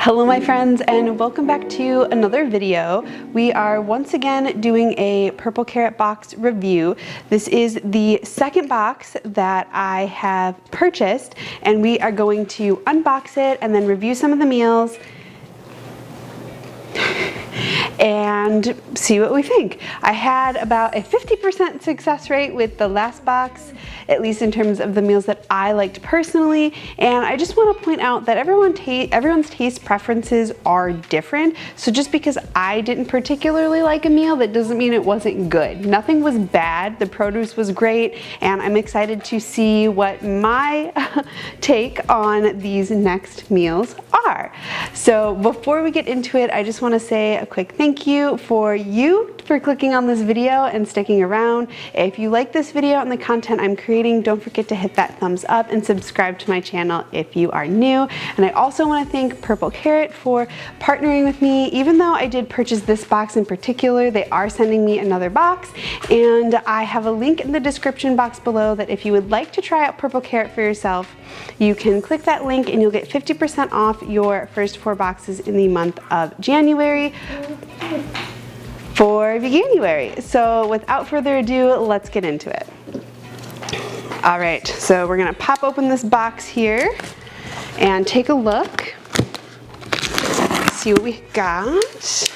Hello my friends, and welcome back to another video. We are once again doing a purple carrot box review. This is the second box that I have purchased, and we are going to unbox it and then review some of the meals and see what we think. I had about a 50% success rate with the last box, at least in terms of the meals that I liked personally, and I just want to point out that everyone's taste preferences are different, so just because I didn't particularly like a meal, that doesn't mean it wasn't good. Nothing was bad, the produce was great, and I'm excited to see what my take on these next meals are. So before we get into it, I just want to say a quick thank you for clicking on this video and sticking around. If you like this video and the content I'm creating, don't forget to hit that thumbs up and subscribe to my channel if you are new. And I also want to thank Purple Carrot for partnering with me. Even though I did purchase this box in particular, they are sending me another box, and I have a link in the description box below that if you would like to try out Purple Carrot for yourself, you can click that link and you'll get 50% off your first 4 boxes in the month of January for Veganuary. So without further ado, let's get into it. All right, so we're gonna pop open this box here and take a look, see what we got.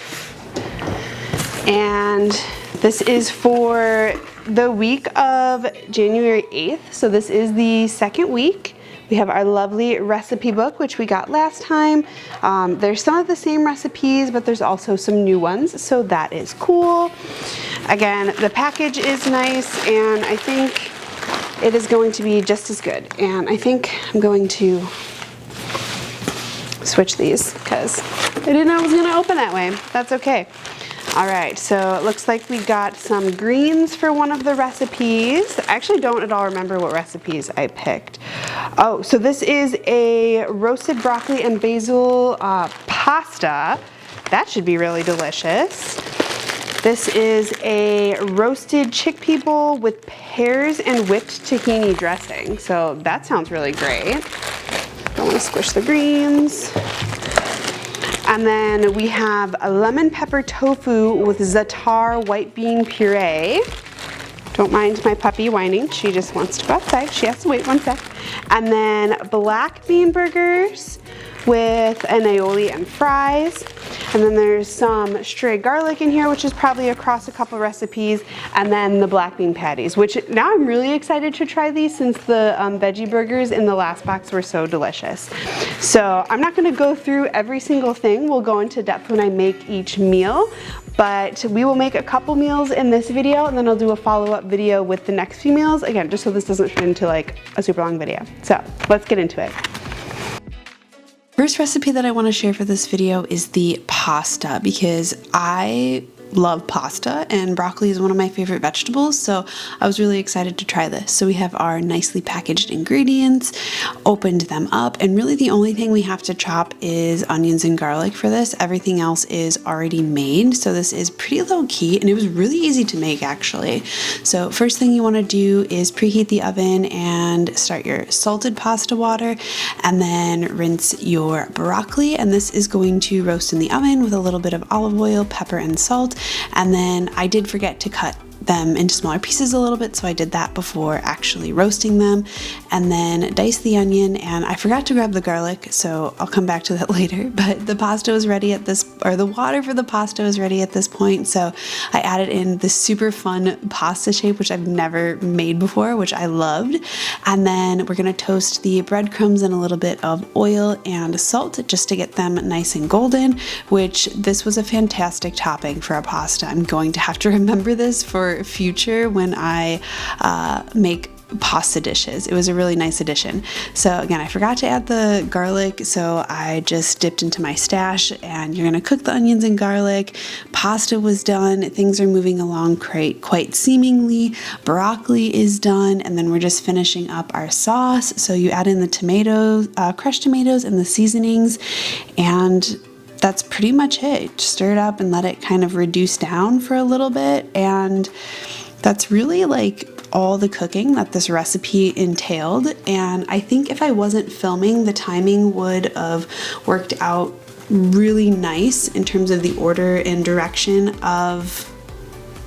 And this is for the week of January 8th. So this is the second week. We have our lovely recipe book, which we got last time. There's some of the same recipes, but there's also some new ones, so that is cool. Again, the package is nice, and I think it is going to be just as good. And I think I'm going to switch these because I didn't know it was going to open that way. That's okay. All right, so it looks like we got some greens for one of the recipes. I actually don't at all remember what recipes I picked. Oh, so this is a roasted broccoli and basil pasta. That should be really delicious. This is a roasted chickpea bowl with pears and whipped tahini dressing. So that sounds really great. Don't want to squish the greens. And then we have a lemon pepper tofu with za'atar white bean puree. Don't mind my puppy whining. She just wants to go outside. She has to wait one sec. And then black bean burgers with an aioli and fries. And then there's some stray garlic in here, which is probably across a couple recipes. And then the black bean patties, which now I'm really excited to try these since the veggie burgers in the last box were so delicious. So I'm not gonna go through every single thing. We'll go into depth when I make each meal, but we will make a couple meals in this video, and then I'll do a follow-up video with the next few meals, again, just so this doesn't turn into like a super long video. So let's get into it. First recipe that I want to share for this video is the pasta, because I love pasta and broccoli is one of my favorite vegetables, so I was really excited to try this. So we have our nicely packaged ingredients, opened them up, and really the only thing we have to chop is onions and garlic for this. Everything else is already made, so this is pretty low key, and it was really easy to make actually. So first thing you want to do is preheat the oven and start your salted pasta water, and then rinse your broccoli, and this is going to roast in the oven with a little bit of olive oil, pepper, and salt. And then I did forget to cut them into smaller pieces a little bit, so I did that before actually roasting them. And then dice the onion, and I forgot to grab the garlic, so I'll come back to that later. But the pasta was ready at this, or the water for the pasta was ready at this point, so I added in this super fun pasta shape, which I've never made before, which I loved. And then we're gonna toast the breadcrumbs in a little bit of oil and salt just to get them nice and golden, which this was a fantastic topping for a pasta. I'm going to have to remember this for future when I make pasta dishes. It was a really nice addition. So again, I forgot to add the garlic, so I just dipped into my stash, and you're gonna cook the onions and garlic. Pasta was done. Things are moving along quite seemingly. Broccoli is done, and then we're just finishing up our sauce. So you add in the tomatoes, crushed tomatoes, and the seasonings, and that's pretty much it. Just stir it up and let it kind of reduce down for a little bit, and that's really like all the cooking that this recipe entailed. And I think if I wasn't filming, the timing would have worked out really nice in terms of the order and direction of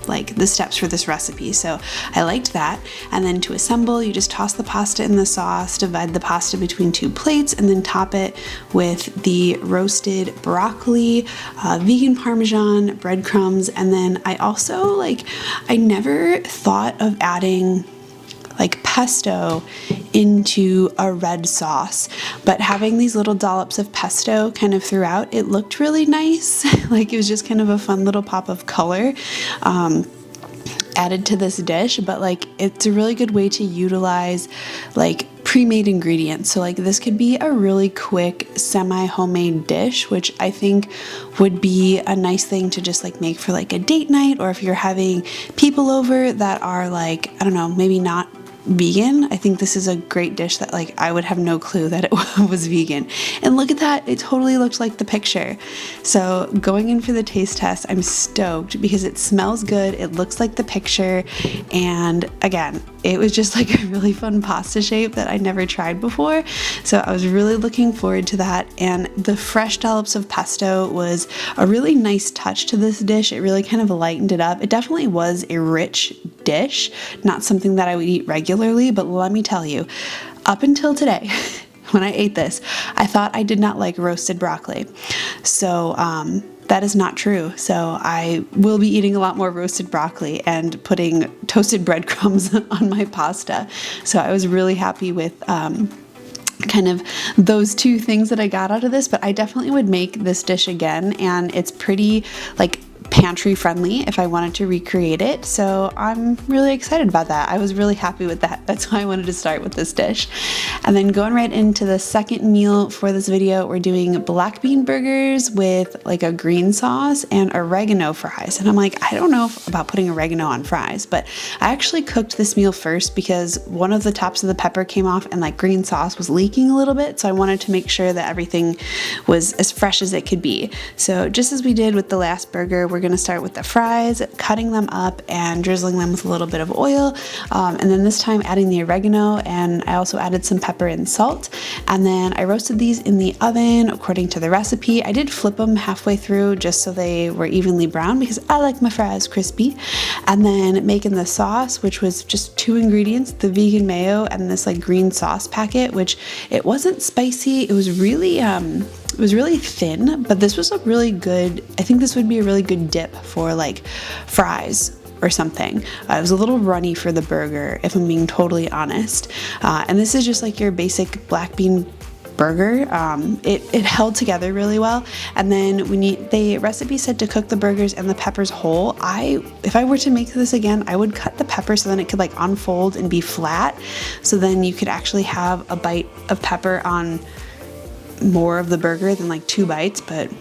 like the steps for this recipe. So I liked that. And then to assemble, you just toss the pasta in the sauce, divide the pasta between 2 plates, and then top it with the roasted broccoli, vegan Parmesan, breadcrumbs. And then I also I never thought of adding like pesto into a red sauce, but having these little dollops of pesto kind of throughout, it looked really nice. Like it was just kind of a fun little pop of color added to this dish, but like it's a really good way to utilize like pre-made ingredients. So like this could be a really quick semi-homemade dish, which I think would be a nice thing to just like make for like a date night, or if you're having people over that are like, I don't know, maybe not vegan. I think this is a great dish that like I would have no clue that it was vegan. And look at that, it totally looks like the picture. So going in for the taste test, I'm stoked because it smells good, it looks like the picture, and again, it was just like a really fun pasta shape that I never tried before. So I was really looking forward to that, and the fresh dollops of pesto was a really nice touch to this dish. It really kind of lightened it up. It definitely was a rich dish, not something that I would eat regularly, but let me tell you, up until today, when I ate this, I thought I did not like roasted broccoli. So that is not true. So I will be eating a lot more roasted broccoli and putting toasted breadcrumbs on my pasta. So I was really happy with kind of those 2 things that I got out of this, but I definitely would make this dish again, and it's pretty like pantry friendly if I wanted to recreate it. So I'm really excited about that. I was really happy with that. That's why I wanted to start with this dish. And then going right into the second meal for this video, we're doing black bean burgers with like a green sauce and oregano fries. And I'm like, I don't know about putting oregano on fries, but I actually cooked this meal first because one of the tops of the pepper came off and like green sauce was leaking a little bit. So I wanted to make sure that everything was as fresh as it could be. So just as we did with the last burger, we're going to start with the fries, cutting them up and drizzling them with a little bit of oil, and then this time adding the oregano, and I also added some pepper and salt, and then I roasted these in the oven according to the recipe. I did flip them halfway through just so they were evenly brown because I like my fries crispy. And then making the sauce, which was just 2 ingredients, the vegan mayo and this like green sauce packet, which it wasn't spicy, it was really thin, but this was a really good, I think this would be a really good dip for like fries or something. It was a little runny for the burger, if I'm being totally honest. And this is just like your basic black bean burger. It held together really well. And then the recipe said to cook the burgers and the peppers whole. If I were to make this again, I would cut the pepper so then it could like unfold and be flat. So then you could actually have a bite of pepper on more of the burger than like 2 bites, but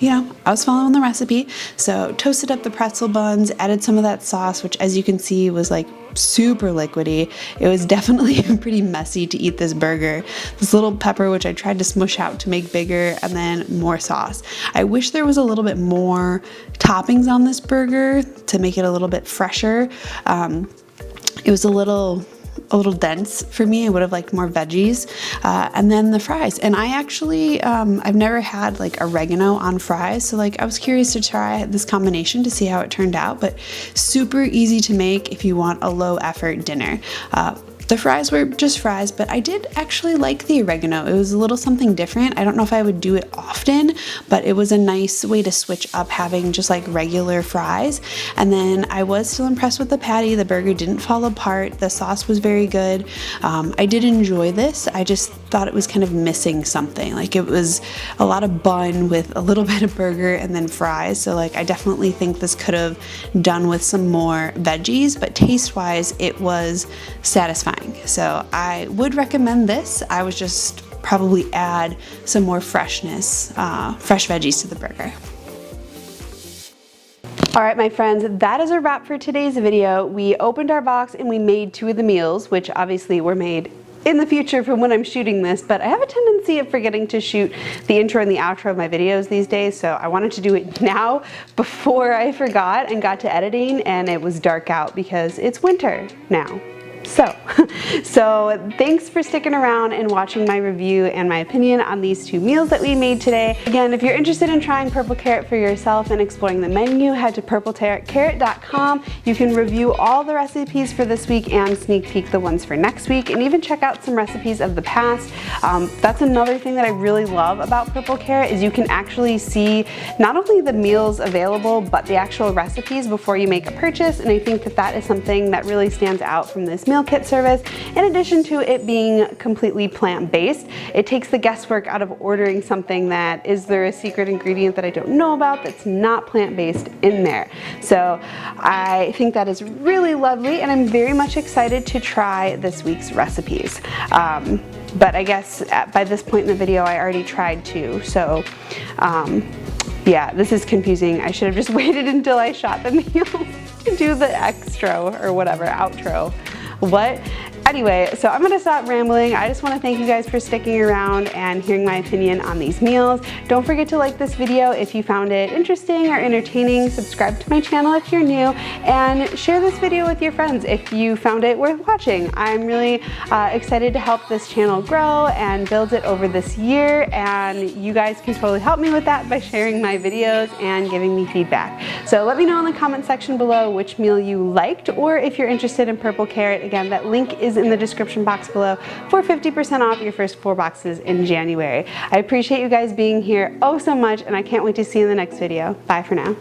you know, I was following the recipe. So toasted up the pretzel buns, added some of that sauce, which as you can see was like super liquidy. It was definitely pretty messy to eat this burger. This little pepper, which I tried to smush out to make bigger, and then more sauce. I wish there was a little bit more toppings on this burger to make it a little bit fresher. It was a little dense for me. I would have liked more veggies. And then the fries. And I actually, I've never had like oregano on fries. So like I was curious to try this combination to see how it turned out, but super easy to make if you want a low effort dinner. The fries were just fries, but I did actually like the oregano. It was a little something different. I don't know if I would do it often, but it was a nice way to switch up having just like regular fries. And then I was still impressed with the patty. The burger didn't fall apart. The sauce was very good. I did enjoy this. I just thought it was kind of missing something. Like it was a lot of bun with a little bit of burger and then fries. So like I definitely think this could have done with some more veggies, but taste-wise, it was satisfying. So I would recommend this. I would just probably add some more freshness, fresh veggies to the burger. All right, my friends, that is a wrap for today's video. We opened our box and we made 2 of the meals, which obviously were made in the future from when I'm shooting this, but I have a tendency of forgetting to shoot the intro and the outro of my videos these days, so I wanted to do it now before I forgot and got to editing and it was dark out because it's winter now. So thanks for sticking around and watching my review and my opinion on these two meals that we made today. Again, if you're interested in trying purple carrot for yourself and exploring the menu, head to purplecarrot.com. You can review all the recipes for this week and sneak peek the ones for next week, and even check out some recipes of the past. That's another thing that I really love about Purple Carrot is you can actually see not only the meals available but the actual recipes before you make a purchase, and I think that that is something that really stands out from this meal kit service. In addition to it being completely plant-based, it takes the guesswork out of ordering something that is there a secret ingredient that I don't know about that's not plant-based in there. So I think that is really lovely, and I'm very much excited to try this week's recipes. But I guess by this point in the video I already tried two, so yeah, this is confusing. I should have just waited until I shot the meal to do the extra or whatever, outro. What? Anyway, so I'm gonna stop rambling. I just wanna thank you guys for sticking around and hearing my opinion on these meals. Don't forget to like this video if you found it interesting or entertaining. Subscribe to my channel if you're new, and share this video with your friends if you found it worth watching. I'm really excited to help this channel grow and build it over this year, and you guys can totally help me with that by sharing my videos and giving me feedback. So let me know in the comment section below which meal you liked, or if you're interested in Purple Carrot. Again, that link is in the description box below for 50% off your first 4 boxes in January. I appreciate you guys being here oh so much, and I can't wait to see you in the next video. Bye for now.